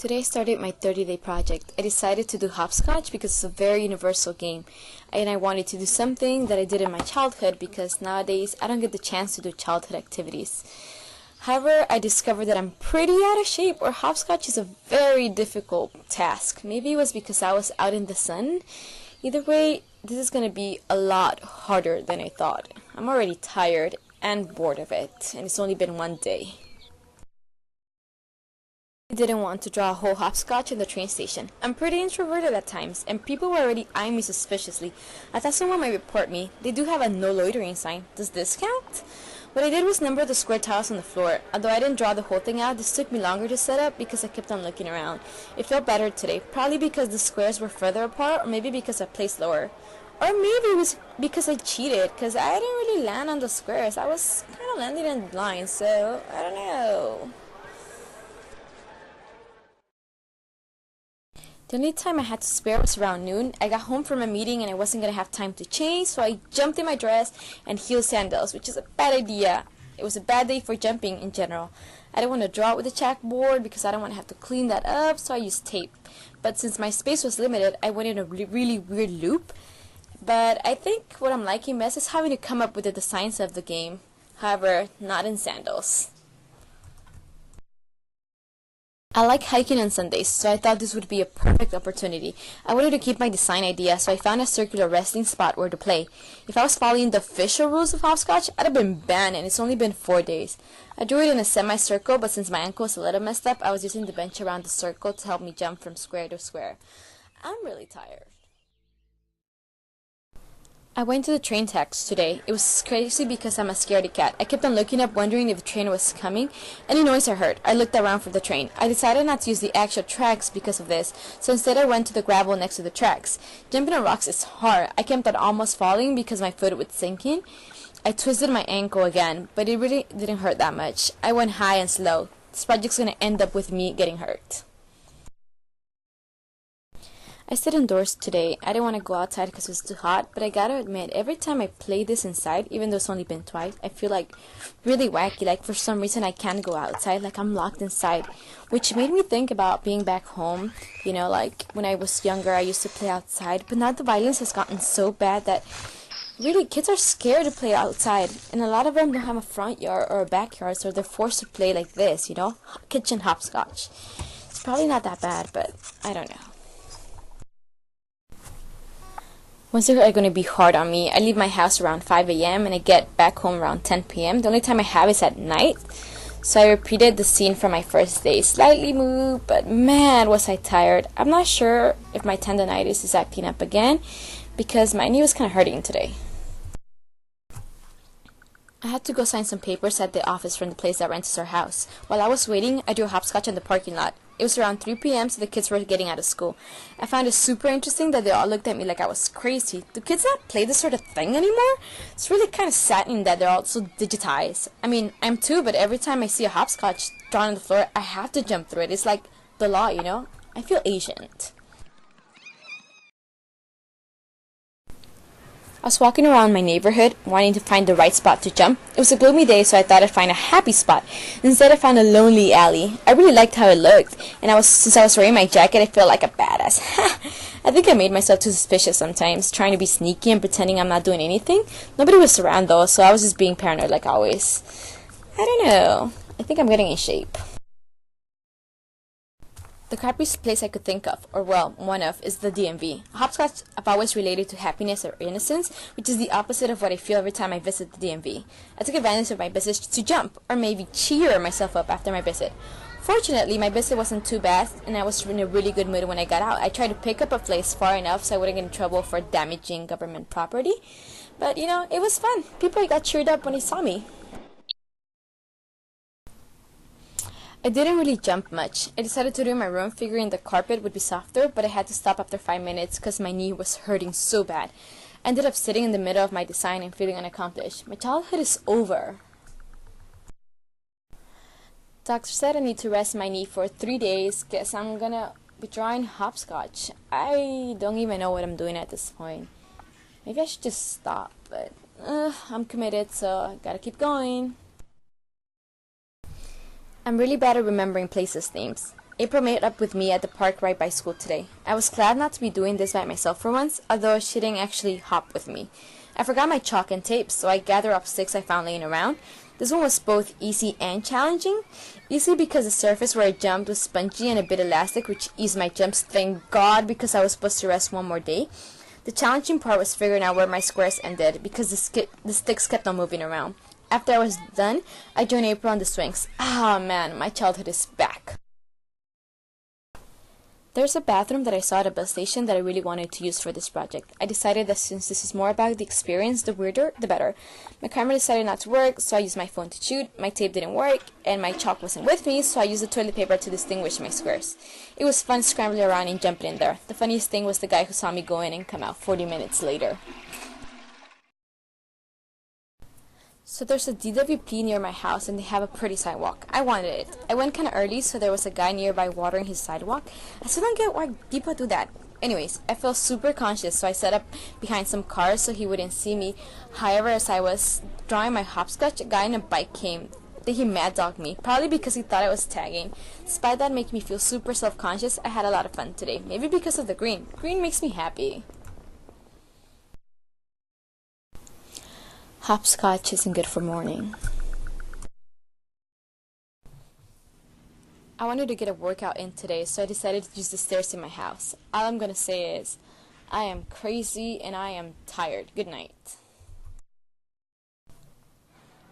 Today I started my 30-day project. I decided to do hopscotch because it's a very universal game, and I wanted to do something that I did in my childhood because nowadays I don't get the chance to do childhood activities. However, I discovered that I'm pretty out of shape, or hopscotch is a very difficult task. Maybe it was because I was out in the sun. Either way, this is going to be a lot harder than I thought. I'm already tired and bored of it, and it's only been one day. I didn't want to draw a whole hopscotch in the train station. I'm pretty introverted at times, and people were already eyeing me suspiciously. I thought someone might report me. They do have a no loitering sign. Does this count? What I did was number the square tiles on the floor. Although I didn't draw the whole thing out, this took me longer to set up because I kept on looking around. It felt better today, probably because the squares were further apart, or maybe because I placed lower. Or maybe it was because I cheated, because I didn't really land on the squares. I was kind of landing in lines, so I don't know. The only time I had to spare was around noon. I got home from a meeting and I wasn't going to have time to change, so I jumped in my dress and heel sandals, which is a bad idea. It was a bad day for jumping in general. I didn't want to draw it with a chalkboard because I don't want to have to clean that up, so I used tape. But since my space was limited, I went in a really weird loop. But I think what I'm liking best is having to come up with the designs of the game. However, not in sandals. I like hiking on Sundays, so I thought this would be a perfect opportunity. I wanted to keep my design idea, so I found a circular resting spot where to play. If I was following the official rules of hopscotch, I'd have been banned, and it's only been 4 days. I drew it in a semicircle, but since my ankle was a little messed up, I was using the bench around the circle to help me jump from square to square. I'm really tired. I went to the train tracks today. It was crazy because I'm a scaredy cat. I kept on looking up wondering if the train was coming. Any noise I heard, I looked around for the train. I decided not to use the actual tracks because of this, so instead I went to the gravel next to the tracks. Jumping on rocks is hard. I kept on almost falling because my foot was sinking. I twisted my ankle again, but it really didn't hurt that much. I went high and slow. This project's gonna end up with me getting hurt. I stayed indoors today. I didn't want to go outside because it was too hot, but I gotta admit, every time I play this inside, even though it's only been twice, I feel like really wacky. Like for some reason I can't go outside, like I'm locked inside, which made me think about being back home. You know, like when I was younger I used to play outside, but now the violence has gotten so bad that really kids are scared to play outside, and a lot of them don't have a front yard or a backyard, so they're forced to play like this, you know, kitchen hopscotch. It's probably not that bad, but I don't know. Wednesdays are going to be hard on me. I leave my house around 5 a.m. and I get back home around 10 p.m. The only time I have is at night. So I repeated the scene from my first day. Slightly moved, but man, was I tired. I'm not sure if my tendonitis is acting up again because my knee was kind of hurting today. I had to go sign some papers at the office from the place that rents our house. While I was waiting, I drew a hopscotch in the parking lot. It was around 3 p.m., so the kids were getting out of school. I found it super interesting that they all looked at me like I was crazy. Do kids not play this sort of thing anymore? It's really kind of saddening that they're all so digitized. I mean, I'm too, but every time I see a hopscotch drawn on the floor, I have to jump through it. It's like the law, you know? I feel ancient. I was walking around my neighborhood, wanting to find the right spot to jump. It was a gloomy day, so I thought I'd find a happy spot. Instead, I found a lonely alley. I really liked how it looked, and since I was wearing my jacket, I felt like a badass. I think I made myself too suspicious sometimes, trying to be sneaky and pretending I'm not doing anything. Nobody was around though, so I was just being paranoid like always. I don't know. I think I'm getting in shape. The crappiest place I could think of, or well, one of, is the DMV. Hopscotch I've always related to happiness or innocence, which is the opposite of what I feel every time I visit the DMV. I took advantage of my visit to jump, or maybe cheer myself up after my visit. Fortunately, my visit wasn't too bad, and I was in a really good mood when I got out. I tried to pick up a place far enough so I wouldn't get in trouble for damaging government property. But, you know, it was fun. People got cheered up when they saw me. I didn't really jump much. I decided to do it in my room, figuring the carpet would be softer, but I had to stop after 5 minutes because my knee was hurting so bad. I ended up sitting in the middle of my design and feeling unaccomplished. My childhood is over. Doctor said I need to rest my knee for 3 days. Guess I'm gonna be drawing hopscotch. I don't even know what I'm doing at this point. Maybe I should just stop, but I'm committed, so I gotta keep going. I'm really bad at remembering places' names. April met up with me at the park right by school today. I was glad not to be doing this by myself for once, although she didn't actually hop with me. I forgot my chalk and tape, so I gathered up sticks I found laying around. This one was both easy and challenging. Easy because the surface where I jumped was spongy and a bit elastic, which eased my jumps, thank God, because I was supposed to rest one more day. The challenging part was figuring out where my squares ended, because the sticks kept on moving around. After I was done, I joined April on the swings. Ah man, my childhood is back. There's a bathroom that I saw at a bus station that I really wanted to use for this project. I decided that since this is more about the experience, the weirder, the better. My camera decided not to work, so I used my phone to shoot. My tape didn't work, and my chalk wasn't with me, so I used the toilet paper to distinguish my squares. It was fun scrambling around and jumping in there. The funniest thing was the guy who saw me go in and come out 40 minutes later. So there's a DWP near my house and they have a pretty sidewalk. I wanted it. I went kinda early so there was a guy nearby watering his sidewalk. I still don't get why people do that. Anyways, I felt super conscious so I set up behind some cars so he wouldn't see me. However, as I was drawing my hopscotch, a guy on a bike came. Then he mad dogged me, probably because he thought I was tagging. Despite that making me feel super self-conscious, I had a lot of fun today. Maybe because of the green. Green makes me happy. Hopscotch isn't good for morning. I wanted to get a workout in today, so I decided to use the stairs in my house. All I'm gonna say is, I am crazy and I am tired. Good night.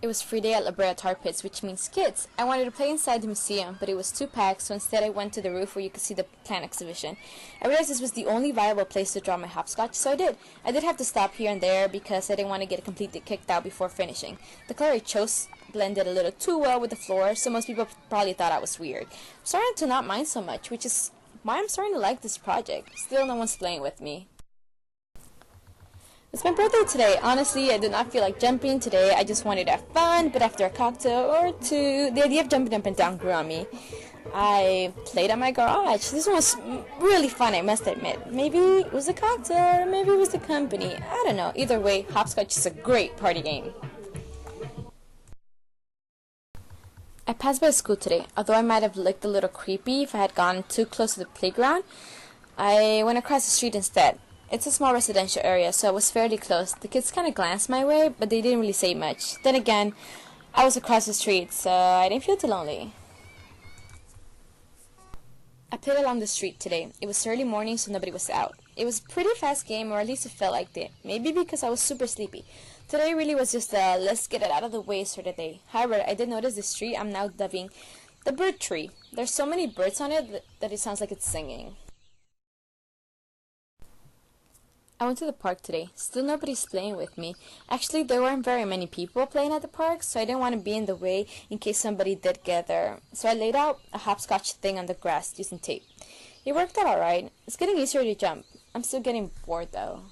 It was free day at La Brea Tar Pits, which means kids. I wanted to play inside the museum, but it was too packed, so instead I went to the roof where you could see the plant exhibition. I realized this was the only viable place to draw my hopscotch, so I did. I did have to stop here and there because I didn't want to get completely kicked out before finishing. The color I chose blended a little too well with the floor, so most people probably thought I was weird. I'm starting to not mind so much, which is why I'm starting to like this project. Still, no one's playing with me. It's my birthday today. Honestly, I did not feel like jumping today. I just wanted to have fun, but after a cocktail or two, the idea of jumping up and down grew on me. I played at my garage. This one was really fun, I must admit. Maybe it was the cocktail, or maybe it was the company. I don't know. Either way, hopscotch is a great party game. I passed by school today. Although I might have looked a little creepy if I had gone too close to the playground, I went across the street instead. It's a small residential area, so I was fairly close. The kids kind of glanced my way, but they didn't really say much. Then again, I was across the street, so I didn't feel too lonely. I played along the street today. It was early morning, so nobody was out. It was a pretty fast game, or at least it felt like it. Maybe because I was super sleepy. Today really was just a let's get it out of the way sort of day. However, I did notice this tree I'm now dubbing the bird tree. There's so many birds on it that it sounds like it's singing. I went to the park today. Still nobody's playing with me. Actually, there weren't very many people playing at the park, so I didn't want to be in the way in case somebody did get there. So I laid out a hopscotch thing on the grass using tape. It worked out alright. It's getting easier to jump. I'm still getting bored though.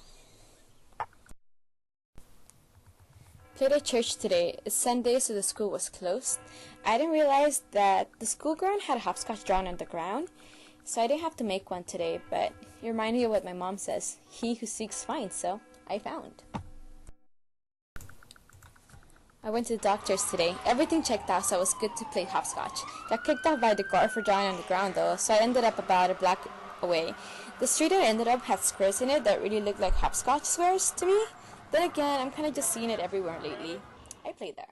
Played at church today. It's Sunday, so the school was closed. I didn't realize that the school ground had a hopscotch drawn on the ground. So I didn't have to make one today, but it reminded me of what my mom says. He who seeks finds, so I found. I went to the doctor's today. Everything checked out, so it was good to play hopscotch. Got kicked out by the guard for drawing on the ground though, so I ended up about a block away. The street I ended up had squares in it that really looked like hopscotch squares to me. Then again, I'm kind of just seeing it everywhere lately. I played there.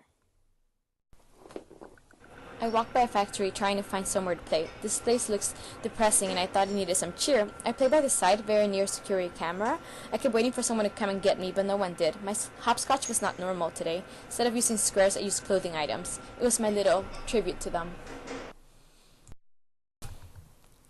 I walked by a factory trying to find somewhere to play. This place looks depressing and I thought it needed some cheer. I played by the side, very near security camera. I kept waiting for someone to come and get me, but no one did. My hopscotch was not normal today. Instead of using squares, I used clothing items. It was my little tribute to them.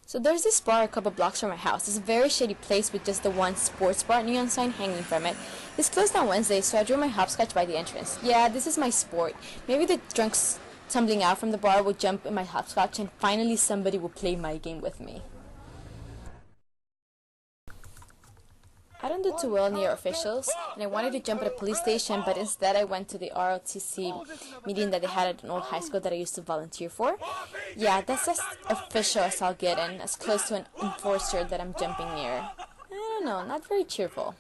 So there's this bar a couple blocks from my house. It's a very shady place with just the one sports bar neon sign hanging from it. It's closed on Wednesday, so I drew my hopscotch by the entrance. Yeah, this is my sport. Maybe the drunks tumbling out from the bar will jump in my hopscotch and finally somebody will play my game with me. I don't do too well near officials, and I wanted to jump at a police station, but instead I went to the ROTC meeting that they had at an old high school that I used to volunteer for. Yeah, that's as official as I'll get and as close to an enforcer that I'm jumping near. I don't know, not very cheerful.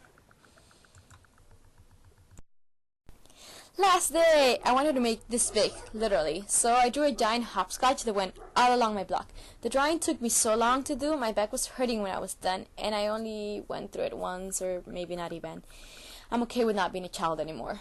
Last day! I wanted to make this big, literally. So I drew a giant hopscotch that went all along my block. The drawing took me so long to do, my back was hurting when I was done, and I only went through it once, or maybe not even. I'm okay with not being a child anymore.